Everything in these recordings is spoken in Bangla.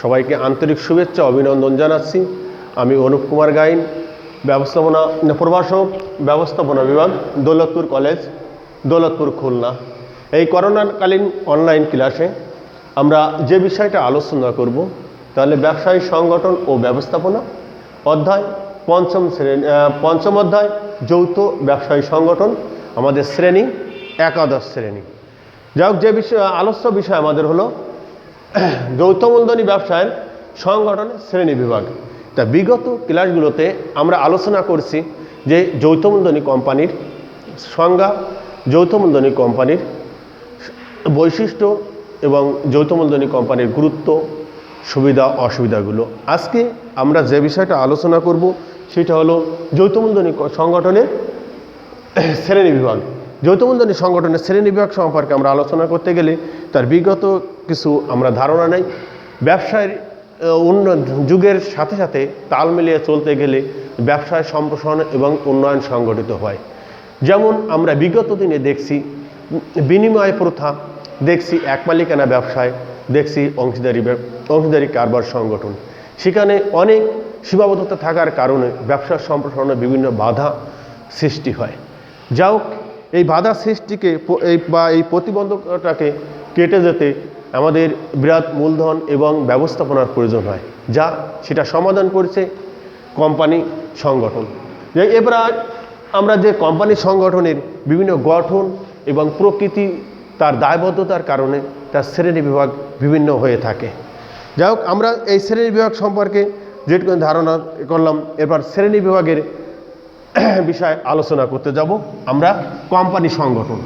সবাইকে আন্তরিক শুভেচ্ছা অভিনন্দন জানাচ্ছি। আমি অনুপ কুমার গাইন, ব্যবস্থাপনা প্রভাষক, ব্যবস্থাপনা বিভাগ, দৌলতপুর কলেজ, দৌলতপুর, খুলনা। এই করোনাকালীন অনলাইন ক্লাসে আমরা যে বিষয়টা আলোচনা করব তাহলে ব্যবসায়ী সংগঠন ও ব্যবস্থাপনা অধ্যায় পঞ্চম অধ্যায় যৌথ ব্যবসায়ী সংগঠন, আমাদের শ্রেণী একাদশ শ্রেণী। যাই হোক, যে বিষয় আলোচ্য বিষয় আমাদের হলো যৌথ মূলধনী ব্যবসায়ের সংগঠনের শ্রেণী বিভাগ। তা বিগত ক্লাসগুলোতে আমরা আলোচনা করছি যে যৌথ মূলধনী কোম্পানির সংজ্ঞা, যৌথ মূলধনী কোম্পানির বৈশিষ্ট্য এবং যৌথ মূলধনী কোম্পানির গুরুত্ব, সুবিধা অসুবিধাগুলো। আজকে আমরা যে বিষয়টা আলোচনা করব সেটা হলো যৌথ মূলধনী সংগঠনের শ্রেণী বিভাগ। যৌথ মূলধনী সংগঠনের শ্রেণী বিভাগ সম্পর্কে আমরা আলোচনা করতে গেলে তার বিগত কিছু আমরা ধারণা নেই। ব্যবসায়ের যুগের সাথে সাথে তাল মিলিয়ে চলতে গেলে ব্যবসায় সম্প্রসারণ এবং উন্নয়ন সংগঠিত হয়। যেমন আমরা বিগত দিনে দেখছি বিনিময় প্রথা, দেখছি এক মালিকানা ব্যবসায়, দেখছি অংশীদারি কারবার সংগঠন। সেখানে অনেক সীমাবদ্ধতা থাকার কারণে ব্যবসার সম্প্রসারণে বিভিন্ন বাধা সৃষ্টি হয়। যাও এই বাধা সৃষ্টিকে এই প্রতিবন্ধকতাকে কেটে যেতে আমাদের বৃহৎ মূলধন এবং ব্যবস্থাপনার প্রয়োজন হয়, যা সেটা সমাধান করেছে কোম্পানি সংগঠন। এবার আমরা যে কোম্পানি সংগঠনের বিভিন্ন গঠন এবং প্রকৃতি, তার দায়বদ্ধতার কারণে তার শ্রেণী বিভাগ বিভিন্ন হয়ে থাকে। যাই হোক, আমরা এই শ্রেণী বিভাগ সম্পর্কে যেটুকু ধারণা করলাম, এবার শ্রেণী বিভাগের বিষয়ে আলোচনা করতে যাব। আমরা কোম্পানি সংগঠন,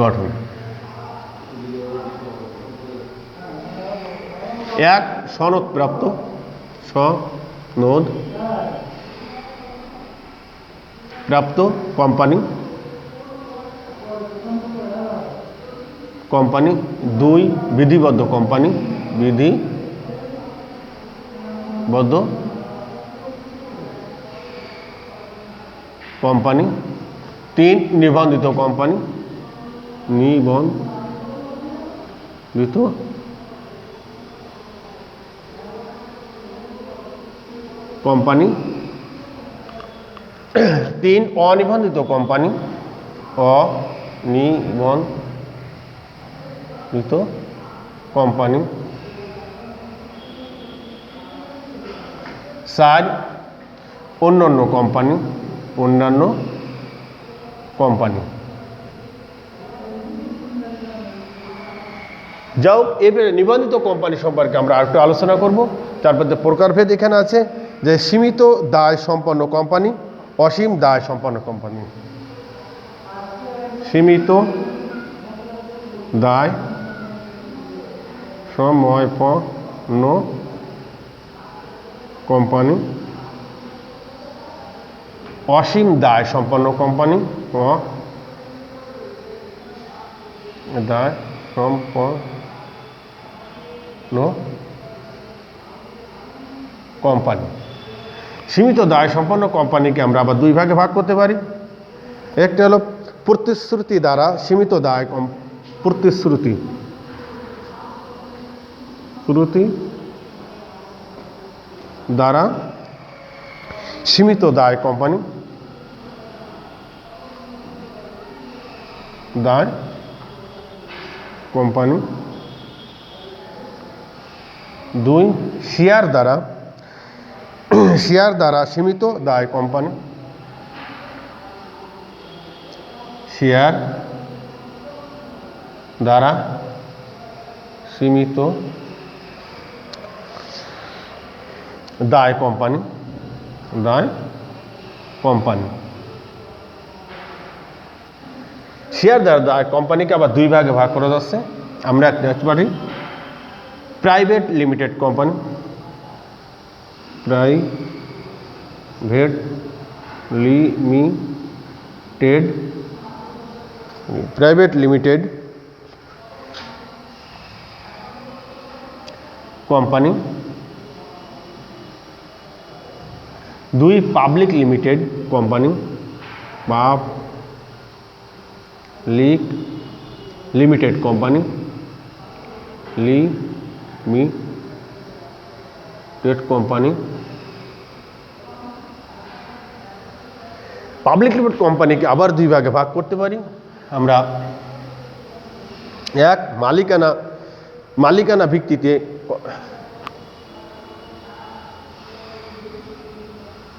গঠন এক সনদপ্রাপ্ত কোম্পানি, দুই বিধিবদ্ধ কোম্পানি, তিন নিবন্ধিত কোম্পানি, তিন অনিবন্ধিত কোম্পানি, চার অন্যান্য কোম্পানি। যাও এবারে নিবন্ধিত কোম্পানি সম্পর্কে আমরা আরেকটু আলোচনা করব। তারপর প্রকারভেদ এখানে আছে যে সীমিত দায় সম্পন্ন কোম্পানি, অসীম দায় সম্পন্ন কোম্পানি। সীমিত দায় সম্পন্ন কোম্পানি, অসীম দায় সম্পন্ন কোম্পানি, সীমিত দায় সম্পন্ন কোম্পানিকে আমরা আবার দুই ভাগে ভাগ করতে পারি। একটা হলো প্রতিশ্রুতি দ্বারা সীমিত দায় সীমিত দায় কোম্পানি, দুই শেয়ার দ্বারা সীমিত দায় কোম্পানি, শেয়ার দ্বারা সীমিত দায় কোম্পানি। শেয়ার দ্বারা দায় কোম্পানিকে আবার দুই ভাগে ভাগ করা যাচ্ছে। আমরা দেখতে পারি private limited company, private limited company, দুই public limited company, public limited company, limited company, public limited কোম্পানিকে আবার দুই ভাগে ভাগ করতে পারি আমরা। এক, মালিকানা ভিত্তিতে,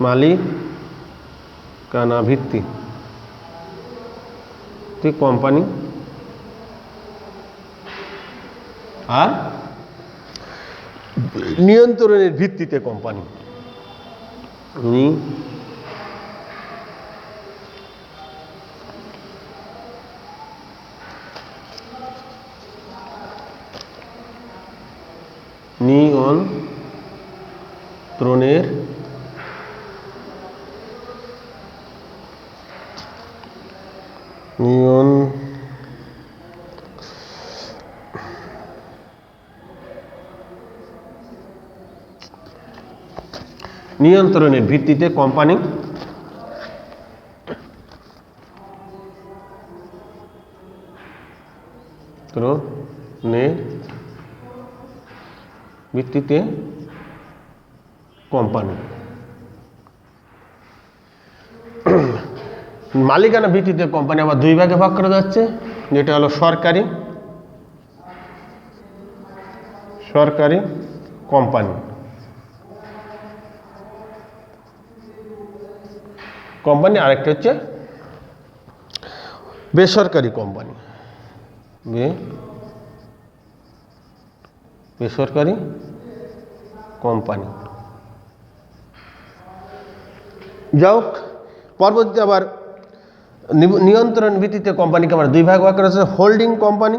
মালিকানা ভিত্তিতে কোম্পানি, আর নিয়ন্ত্রণের ভিত্তিতে কোম্পানি। নিয়ন্ত্রণের ভিত্তিতে কোম্পানি, ভিত্তিতে কোম্পানি। মালিকানা ভিত্তিতে কোম্পানি আবার দুই ভাগে ভাগ করা যাচ্ছে, যেটা হলো সরকারি কোম্পানি, আরেকটা হচ্ছে বেসরকারি কোম্পানি, বেসরকারি কোম্পানি। যাও পরবর্তীতে আবার নিয়ন্ত্রণ ভিত্তিতে কোম্পানিকে আমরা দুই ভাগ করা হচ্ছে, হোল্ডিং কোম্পানি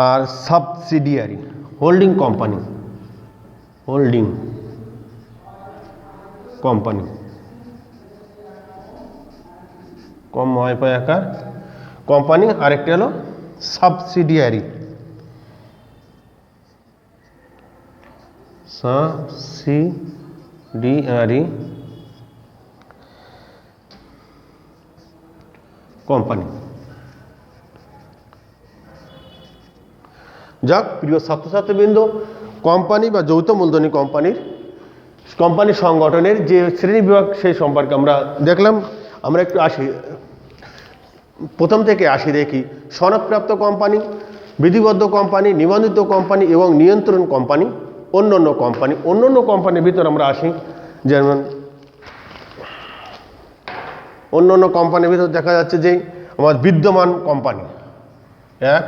আর সাবসিডিয়ারি। হোল্ডিং কোম্পানি, কম হয় পায় আকার কোম্পানি, আরেকটা হলো সাবসিডিয়ারি, কোম্পানি। যাক প্রিয় ছাত্রছাত্রীবৃন্দ, কোম্পানি বা যৌথ মূলধনী কোম্পানি সংগঠনের যে শ্রেণী বিভাগ সেই সম্পর্কে আমরা দেখলাম। আমরা একটু আসি, প্রথম থেকে আসি, দেখি সনদপ্রাপ্ত কোম্পানি, বিধিবদ্ধ কোম্পানি, নিবন্ধিত কোম্পানি এবং নিয়ন্ত্রণ কোম্পানি, অন্যান্য কোম্পানির ভিতর আমরা আসি। যেমন অন্যান্য কোম্পানির ভিতর দেখা যাচ্ছে যে আমার বিদ্যমান কোম্পানি, এক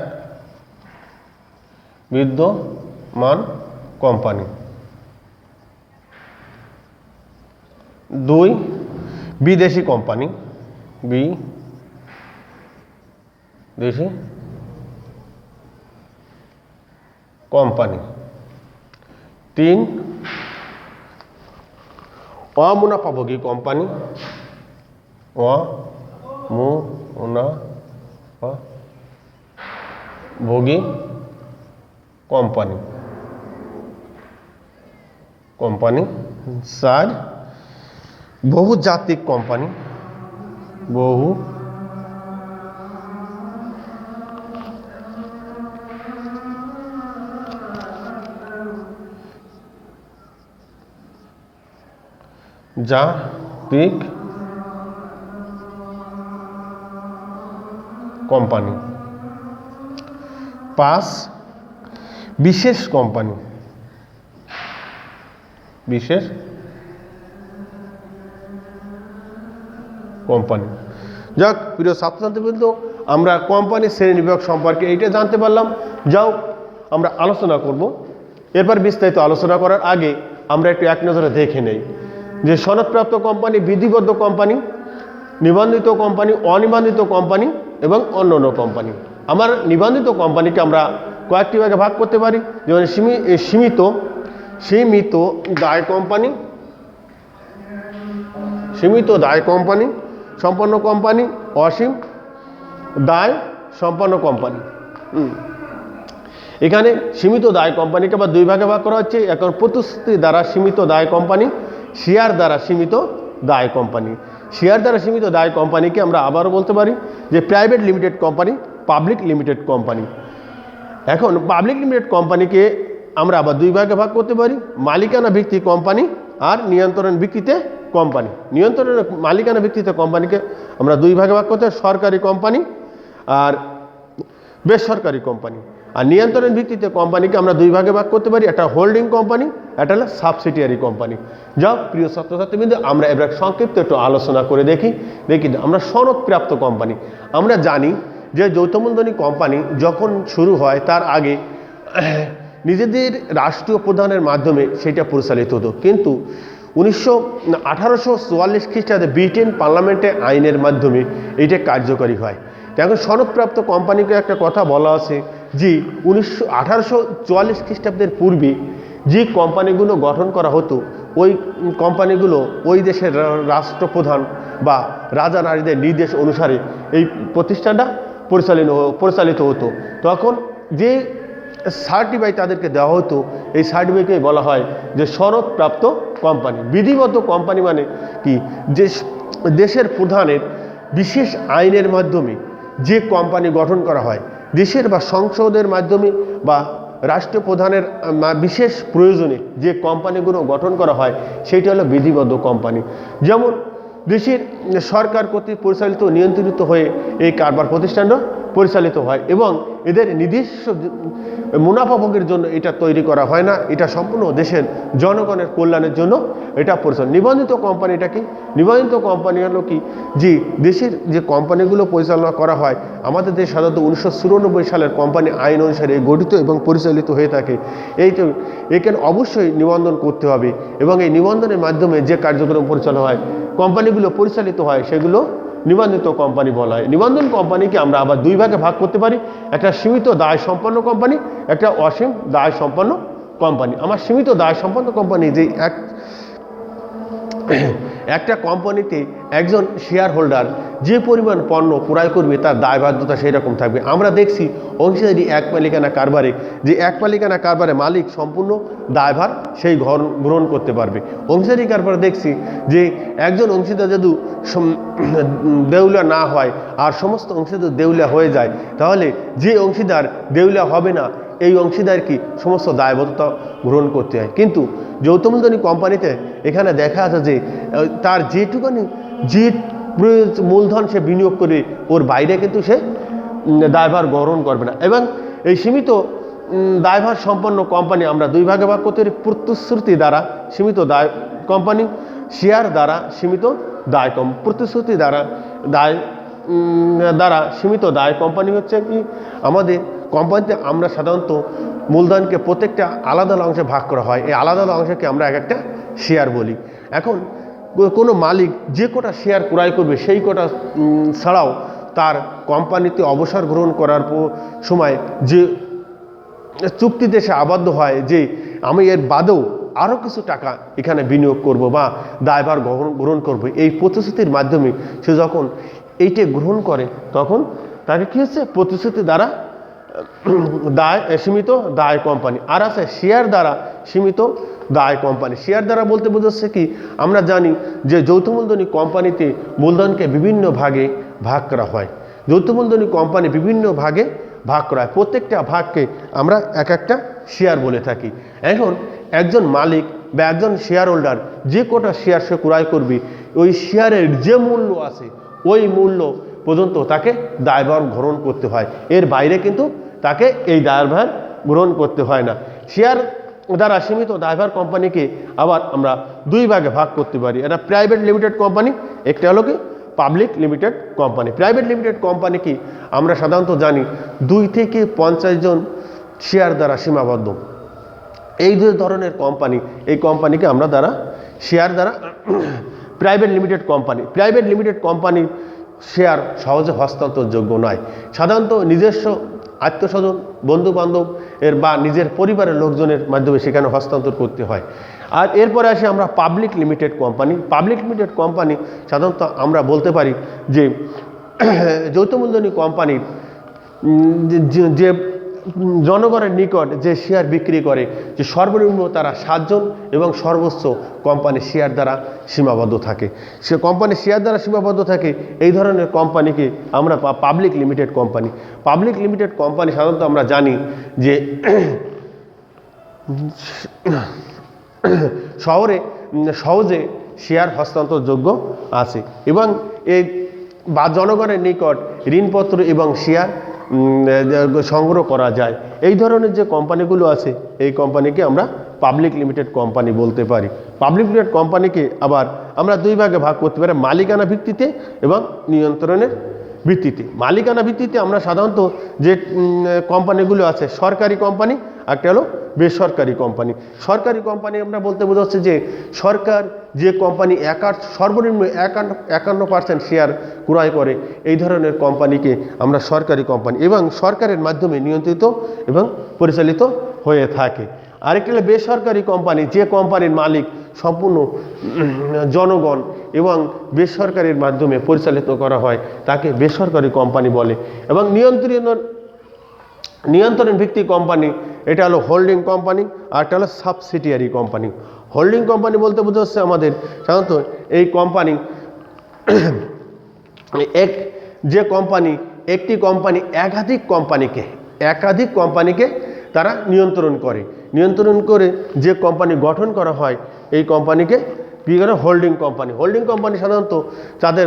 বিদ্যমান কোম্পানি, দুই বিদেশি কোম্পানি, তিন অমুনাফাভোগী কোম্পানি, অমুনাফাভোগী কোম্পানি, চার বহুজাতিক কোম্পানি, জাতিক কোম্পানি, পাঁচ বিশেষ কোম্পানি, যাক প্রিয় ছাত্রছাত্রীবৃন্দ, আমরা কোম্পানির শ্রেণীবিভাগ সম্পর্কে এইটা জানতে পারলাম। যাও আমরা আলোচনা করব। এরপর বিস্তারিত আলোচনা করার আগে আমরা একটু এক নজরে দেখে নেই যে সনদপ্রাপ্ত কোম্পানি, বিধিবদ্ধ কোম্পানি, নিবন্ধিত কোম্পানি, অনিবন্ধিত কোম্পানি এবং অন্যান্য কোম্পানি। আমার নিবন্ধিত কোম্পানিকে আমরা কয়েকটি ভাগে ভাগ করতে পারি, যেমন সীমিত দায় কোম্পানি, সম্পন্ন কোম্পানি, অসীম দায় সম্পন্ন কোম্পানি। এখানে সীমিত দায় কোম্পানিকে আবার দুই ভাগে ভাগ করা হচ্ছে। এখন প্রতিশ্রুতি দ্বারা সীমিত দায় কোম্পানি, শেয়ার দ্বারা সীমিত দায় কোম্পানি। শেয়ার দ্বারা সীমিত দায় কোম্পানিকে আমরা আবারও বলতে পারি যে private limited company, public limited company. এখন পাবলিক লিমিটেড কোম্পানিকে আমরা আবার দুই ভাগে ভাগ করতে পারি, মালিকানা ভিত্তিক কোম্পানি আর নিয়ন্ত্রণ ভিত্তিতে কোম্পানি। নিয়ন্ত্রণের মালিকানা ভিত্তিতে কোম্পানিকে আমরা দুই ভাগে ভাগ করতে, সরকারি কোম্পানি আর বেসরকারি কোম্পানি। আর নিয়ন্ত্রণ ভিত্তিতে কোম্পানিকে আমরা দুই ভাগে ভাগ করতে পারি, একটা হোল্ডিং কোম্পানি, একটা হলো সাবসিডিয়ারি কোম্পানি। যাও প্রিয় ছাত্রছাত্রীবৃন্দ, আমরা এবার সংক্ষিপ্ত একটু আলোচনা করে দেখি। আমরা সনদপ্রাপ্ত কোম্পানি। আমরা জানি যে যৌথ মূলধনী কোম্পানি যখন শুরু হয় তার আগে নিজেদের রাষ্ট্রীয় প্রধানের মাধ্যমে সেটা পরিচালিত হতো, কিন্তু 1844 খ্রিস্টাব্দে ব্রিটেন পার্লামেন্টে আইনের মাধ্যমে এটা কার্যকরী হয়। এখন সনদপ্রাপ্ত কোম্পানিকে একটা কথা বলা আছে যে 1844 খ্রিস্টাব্দের পূর্বে যে কোম্পানিগুলো গঠন করা হতো, ওই কোম্পানিগুলো ওই দেশের রাষ্ট্রপ্রধান বা রাজা নারীদের নির্দেশ অনুসারে এই প্রতিষ্ঠানটা পরিচালিত হতো। তখন যে সার্টিফাই তাদেরকে দেওয়া হতো, এই সার্টিফিকেটকে বলা হয় যে সনদপ্রাপ্ত কোম্পানি। বিধিবদ্ধ কোম্পানি মানে কি, যে দেশের প্রধানের বিশেষ আইনের মাধ্যমে যে কোম্পানি গঠন করা হয়, দেশের বা সংসদের মাধ্যমে বা রাষ্ট্রীয় প্রধানের বিশেষ প্রয়োজনে যে কোম্পানিগুলো গঠন করা হয় সেইটা হলো বিধিবদ্ধ কোম্পানি। যেমন দেশের সরকার কর্তৃক পরিচালিত নিয়ন্ত্রিত হয়ে এই কারবার প্রতিষ্ঠানটা পরিচালিত হয় এবং এদের নিজস্ব মুনাফা ভোগের জন্য এটা তৈরি করা হয় না, এটা সম্পূর্ণ দেশের জনগণের কল্যাণের জন্য এটা পরিচালনা। নিবন্ধিত কোম্পানিটা কি? নিবন্ধিত কোম্পানি হলো কি, যে দেশের যে কোম্পানিগুলো পরিচালনা করা হয়, আমাদের দেশ সাধারণত 1994 সালের কোম্পানি আইন অনুসারে গঠিত এবং পরিচালিত হয়ে থাকে। এখানে অবশ্যই নিবন্ধন করতে হবে এবং এই নিবন্ধনের মাধ্যমে যে কার্যক্রম পরিচালনা হয়, কোম্পানিগুলো পরিচালিত হয়, সেগুলো নিবন্ধিত কোম্পানি বলা হয়। নিবন্ধন কোম্পানিকে আমরা আবার দুই ভাগে ভাগ করতে পারি, একটা সীমিত দায় সম্পন্ন কোম্পানি, একটা অসীম দায় সম্পন্ন কোম্পানি। আমার সীমিত দায় সম্পন্ন কোম্পানি যে একটা কোম্পানিতে একজন শেয়ার হোল্ডার যে পরিমাণ পণ্য ক্রয় করবে তার দায়বদ্ধতা সেই রকম থাকবে। আমরা দেখছি অংশীদারি এক মালিকানা কারবারে, যে এক মালিকানা কারবারে মালিক সম্পূর্ণ দায়ভার সেই গ্রহণ করতে পারবে। অংশীদারি কারবারে দেখছি যে একজন অংশীদার যদি দেউলিয়া না হয় আর সমস্ত অংশীদার দেউলিয়া হয়ে যায়, তাহলে যে অংশীদার দেউলিয়া হবে না এই অংশীদার কি সমস্ত দায়বদ্ধতা গ্রহণ করতে হয়। কিন্তু যৌথ মূলধনী কোম্পানিতে এখানে দেখা আছে যে তার যেটুকুনি যে মূলধন সে বিনিয়োগ করে ওর বাইরে কিন্তু সে দায়ভার গ্রহণ করবে না। এবং এই সীমিত দায়ভার সম্পন্ন কোম্পানি আমরা দুই ভাগে ভাগ করতে পারি, প্রতিশ্রুতি দ্বারা সীমিত দায় কোম্পানি, শেয়ার দ্বারা সীমিত দায় প্রতিশ্রুতি দ্বারা সীমিত দায় কোম্পানি হচ্ছে কি, আমাদের কোম্পানিতে আমরা সাধারণত মূলধনকে প্রত্যেকটা আলাদা অংশে ভাগ করা হয়, এই আলাদা অংশকে আমরা এক একটা শেয়ার বলি। এখন কোনো মালিক যে কটা শেয়ার ক্রয় করবে সেই কটা ছাড়াও তার কোম্পানিতে অবসর গ্রহণ করার সময় যে চুক্তিতে সে আবদ্ধ হয় যে আমি এর বাদেও আরও কিছু টাকা এখানে বিনিয়োগ করব বা দায়ভার গ্রহণ করব, এই প্রতিশ্রুতির মাধ্যমে সে যখন এইটা গ্রহণ করে তখন তাকে কী হচ্ছে, প্রতিশ্রুতি দ্বারা সীমিত দায় কোম্পানি। আর আছে শেয়ার দ্বারা সীমিত দায় কোম্পানি। শেয়ার দ্বারা বলতে বোঝাচ্ছে কি, আমরা জানি যে যৌথ মূলধনী কোম্পানিতে মূলধনকে বিভিন্ন ভাগে ভাগ করা হয়। যৌথ মূলধনী কোম্পানি বিভিন্ন ভাগে ভাগ করা হয়, প্রত্যেকটা ভাগকে আমরা এক একটা শেয়ার বলে থাকি। এখন একজন মালিক বা একজন শেয়ার হোল্ডার যে কটা শেয়ার সে ক্রয় করবে, ওই শেয়ারের যে মূল্য আছে ওই মূল্য পর্যন্ত তাকে দায়ভার গ্রহণ করতে হয়, এর বাইরে কিন্তু তাকে এই দায়ভার গ্রহণ করতে হয় না। শেয়ার দ্বারা সীমিত দায়ভার কোম্পানিকে আবার আমরা দুই ভাগে ভাগ করতে পারি, এটা প্রাইভেট লিমিটেড কোম্পানি, একটা হলো কি public limited company. Private limited company কি আমরা সাধারণত জানি 2 থেকে 50 জন শেয়ার দ্বারা সীমাবদ্ধ। এই দুই ধরনের কোম্পানি, এই কোম্পানিকে আমরা শেয়ার দ্বারা private limited company. Private limited company share সহজে হস্তান্তরযোগ্য নয়, সাধারণত নিজস্ব আত্মস্বজন বন্ধু বান্ধব বা নিজের পরিবারের লোকজনের মাধ্যমে সেখানে হস্তান্তর করতে হয়। আর এরপরে আসি আমরা public limited company. Public limited company সাধারণত আমরা বলতে পারি যে যৌথ মূলধনী কোম্পানির যে জনগণের নিকট যে শেয়ার বিক্রি করে যে সর্বনিম্ন তারা 7 জন এবং সর্বোচ্চ কোম্পানি শেয়ার দ্বারা সীমাবদ্ধ থাকে, সে কোম্পানি শেয়ার দ্বারা সীমাবদ্ধ থাকে। এই ধরনের কোম্পানিকে আমরা public limited company. Public limited company সাধারণত আমরা জানি যে সহজে শেয়ার হস্তান্তরযোগ্য আছে এবং এই বা জনগণের নিকট ঋণপত্র এবং শেয়ার সংগ্রহ করা যায়। এই ধরনের যে কোম্পানিগুলো আছে এই কোম্পানিকে আমরা পাবলিক লিমিটেড কোম্পানি বলতে পারি। পাবলিক লিমিটেড কোম্পানিকে আবার আমরা 2 ভাগে ভাগ করতে পারি, মালিকানা ভিত্তিতে এবং নিয়ন্ত্রণের ভিত্তিতে। মালিকানা ভিত্তিতে আমরা সাধারণত যে কোম্পানিগুলো আছে সরকারি কোম্পানি, একটা হলো বেসরকারি কোম্পানি। সরকারি কোম্পানি আমরা বলতে বোঝাচ্ছে যে সরকার যে কোম্পানি সর্বনিম্ন 51% শেয়ার ক্রয় করে, এই ধরনের কোম্পানিকে আমরা সরকারি কোম্পানি এবং সরকারের মাধ্যমে নিয়ন্ত্রিত এবং পরিচালিত হয়ে থাকে। আরেকটি হলো বেসরকারি কোম্পানি, যে কোম্পানির মালিক সম্পূর্ণ জনগণ এবং বেসরকারির মাধ্যমে পরিচালিত করা হয় তাকে বেসরকারি কোম্পানি বলে। এবং নিয়ন্ত্রণ ভিত্তিক কোম্পানি, এটা হলো হোল্ডিং কোম্পানি, আর একটা হলো সাবসিডিয়ারি কোম্পানি। হোল্ডিং কোম্পানি বলতে বোঝাচ্ছে আমাদের সাধারণত এই কোম্পানি একটি কোম্পানি একাধিক কোম্পানিকে তারা নিয়ন্ত্রণ করে যে কোম্পানি গঠন করা হয় এই কোম্পানিকে কি করে হোল্ডিং কোম্পানি। হোল্ডিং কোম্পানি সাধারণত তাদের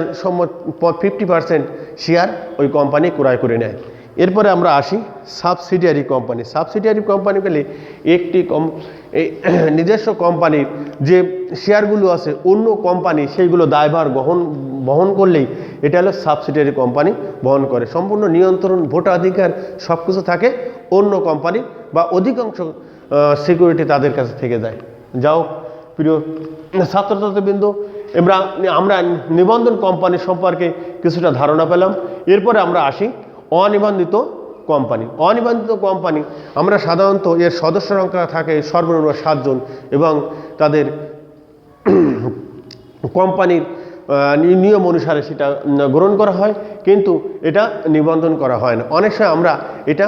50% শেয়ার ওই কোম্পানি ক্রয় করে নেয়। এরপরে আমরা আসি সাবসিডিয়ারি কোম্পানি। সাবসিডিয়ারি কোম্পানি বলে একটি নিজস্ব কোম্পানির যে শেয়ারগুলো আছে অন্য কোম্পানি সেইগুলো দায়ভার বহন করলেই এটা হলো সাবসিডিয়ারি কোম্পানি বহন করে। সম্পূর্ণ নিয়ন্ত্রণ, ভোটাধিকার সব কিছু থাকে অন্য কোম্পানি বা অধিকাংশ সিকিউরিটি তাদের কাছে থেকে যায়। যাও প্রিয় ছাত্রছাত্রীবৃন্দ, আমরা নিবন্ধন কোম্পানি সম্পর্কে কিছুটা ধারণা পেলাম। এরপরে আমরা আসি অনিবন্ধিত কোম্পানি। অনিবন্ধিত কোম্পানি আমরা সাধারণত এর সদস্য সংখ্যা থাকে সর্বনিম্ন 7 জন এবং তাদের কোম্পানির নিয়ম অনুসারে সেটা গ্রহণ করা হয়, কিন্তু এটা নিবন্ধন করা হয় না। অনেক সময় আমরা এটা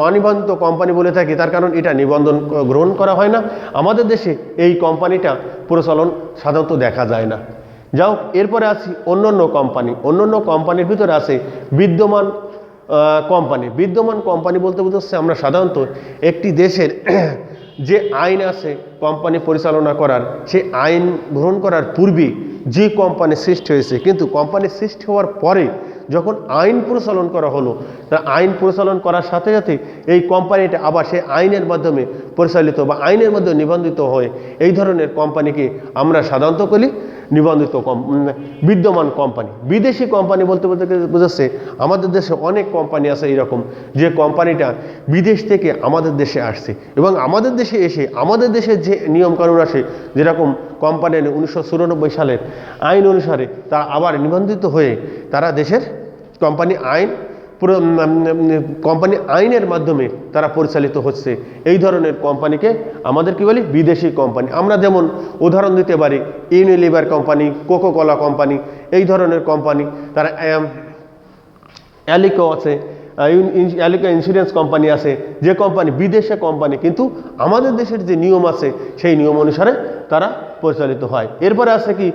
অনিবন্ধিত কোম্পানি বলে থাকি, তার কারণ এটা নিবন্ধন গ্রহণ করা হয় না। আমাদের দেশে এই কোম্পানিটা প্রচলন সাধারণত দেখা যায় না। যাও এরপরে আসি অন্যান্য কোম্পানির ভিতরে আছে বিদ্যমান কোম্পানি বলতে বোঝাচ্ছে আমরা সাধারণত একটি দেশের যে আইন আছে কোম্পানি পরিচালনা করার, সেই আইন গ্রহণ করার পূর্বে যে কোম্পানি সৃষ্টি হয়েছে, কিন্তু কোম্পানি সৃষ্টি হওয়ার পরে যখন আইন প্রচলন করা হলো, তা আইন প্রচলন করার সাথে সাথে এই কোম্পানিটা আবার সেই আইনের মাধ্যমে পরিচালিত বা আইনের মধ্যে নিবন্ধিত হয়। এই ধরনের কোম্পানিকে আমরা সাধারণত বলি নিবন্ধিত বিদ্যমান কোম্পানি। বিদেশি কোম্পানি বলতে বোঝাচ্ছে আমাদের দেশে অনেক কোম্পানি আছে এরকম যে কোম্পানিটা বিদেশ থেকে আমাদের দেশে আসছে এবং আমাদের দেশে এসে আমাদের দেশের যে নিয়মকানুন আসে, যেরকম কোম্পানির 1994 সালের আইন অনুসারে তা আবার নিবন্ধিত হয়ে তারা দেশের কোম্পানি আইনের মাধ্যমে তারা পরিচালিত হচ্ছে। এই ধরনের কোম্পানিকে আমাদের কি বলি বিদেশি কোম্পানি। আমরা যেমন উদাহরণ দিতে পারি ইউনিলিভার কোম্পানি, কোকোকোলা কোম্পানি, এই ধরনের কোম্পানি। তারা অ্যালিকো আছে, অ্যালিকো ইন্স্যুরেন্স কোম্পানি আছে, যে কোম্পানি বিদেশে কোম্পানি, কিন্তু আমাদের দেশের যে নিয়ম আছে সেই নিয়ম অনুসারে তারা পরিচালিত হয়। এরপরে আছে কি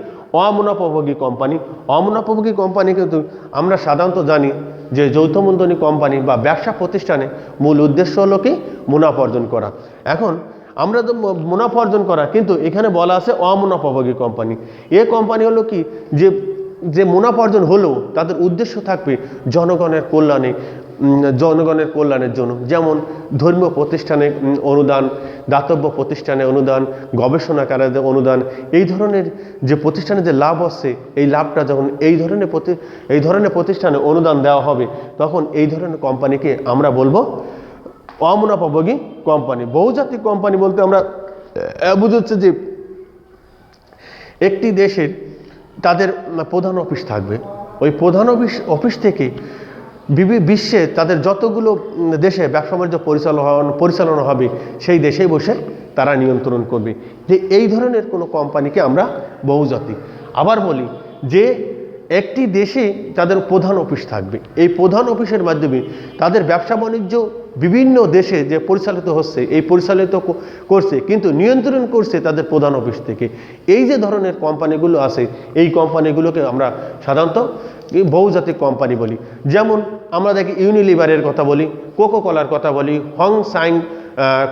অমুনাফাভোগী কোম্পানি। অমুনাফাভোগী কোম্পানি কিন্তু আমরা সাধারণত জানি যে যৌথ মূলধনী কোম্পানি বা ব্যবসা প্রতিষ্ঠানে মূল উদ্দেশ্য হলো কি মুনাফা অর্জন করা। এখন আমরা তো মুনাফা অর্জন করা, কিন্তু এখানে বলা আছে অমুনাফাভোগী কোম্পানি। এ কোম্পানি হলো কি যে মুনাফা অর্জন হলেও তাদের উদ্দেশ্য থাকবে জনগণের কল্যাণের জন্য, যেমন ধর্মীয় প্রতিষ্ঠানে অনুদান, দাতব্য প্রতিষ্ঠানে অনুদান, গবেষণাগারে অনুদান। এই ধরনের যে প্রতিষ্ঠানে যে লাভ আসছে, এই লাভটা যখন এই ধরনের প্রতিষ্ঠানে অনুদান দেওয়া হবে, তখন এই ধরনের কোম্পানিকে আমরা বলবো অমুনাফাভোগী কোম্পানি। বহুজাতিক কোম্পানি বলতে আমরা বুঝাচ্ছে যে একটি দেশের তাদের প্রধান অফিস থাকবে, ওই প্রধান অফিস থেকে বিশ্বে তাদের যতগুলো দেশে ব্যবসা বাণিজ্য পরিচালনা হবে সেই দেশেই বসে তারা নিয়ন্ত্রণ করবে। যে এই ধরনের কোনো কোম্পানিকে আমরা বহুজাতিক। আবার বলি যে একটি দেশে তাদের প্রধান অফিস থাকবে, এই প্রধান অফিসের মাধ্যমে তাদের ব্যবসা বাণিজ্য বিভিন্ন দেশে যে পরিচালিত হচ্ছে, এই পরিচালিত করছে, কিন্তু নিয়ন্ত্রণ করছে তাদের প্রধান অফিস থেকে। এই যে ধরনের কোম্পানিগুলো আছে, এই কোম্পানিগুলোকে আমরা সাধারণত বহুজাতিক কোম্পানি বলি। যেমন আমরা দেখি ইউনিলিভারের কথা বলি, কোকো কোলার কথা বলি, হং সাং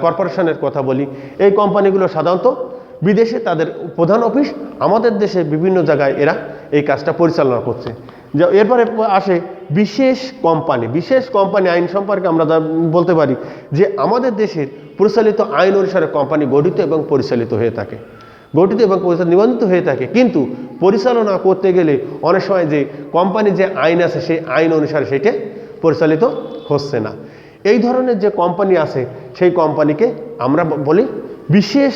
কর্পোরেশনের কথা বলি। এই কোম্পানিগুলো সাধারণত বিদেশে তাদের প্রধান অফিস, আমাদের দেশে বিভিন্ন জায়গায় এরা এই কাজটা পরিচালনা করছে। এরপরে আসে বিশেষ কোম্পানি। বিশেষ কোম্পানি আইন সম্পর্কে আমরা বলতে পারি যে আমাদের দেশের পরিচালিত আইন অনুসারে কোম্পানি গঠিত এবং পরিচালিত হয়ে থাকে, গঠিত এবং নিবন্ধিত হয়ে থাকে, কিন্তু পরিচালনা করতে গেলে অনেক সময় যে কোম্পানির যে আইন আছে সেই আইন অনুসারে সেটা পরিচালিত হচ্ছে না। এই ধরনের যে কোম্পানি আছে সেই কোম্পানিকে আমরা বলি বিশেষ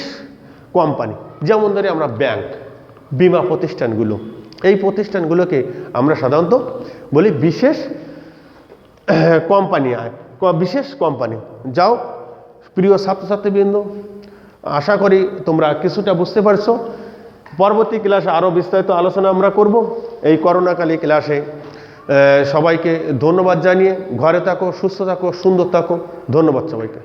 কোম্পানি। যেমন ধরে আমরা ব্যাংক, বিমা প্রতিষ্ঠানগুলো, এই প্রতিষ্ঠানগুলোকে আমরা সাধারণত বলি বিশেষ কোম্পানি, বিশেষ কোম্পানি। যাও প্রিয় ছাত্রছাত্রীবৃন্দ, আশা করি তোমরা কিছুটা বুঝতে পারছো। পরবর্তী ক্লাসে আরও বিস্তারিত আলোচনা আমরা করব। এই করোনাকালীন ক্লাসে সবাইকে ধন্যবাদ জানিয়ে ঘরে থাকো, সুস্থ থাকো, সুন্দর থাকো। ধন্যবাদ সবাইকে।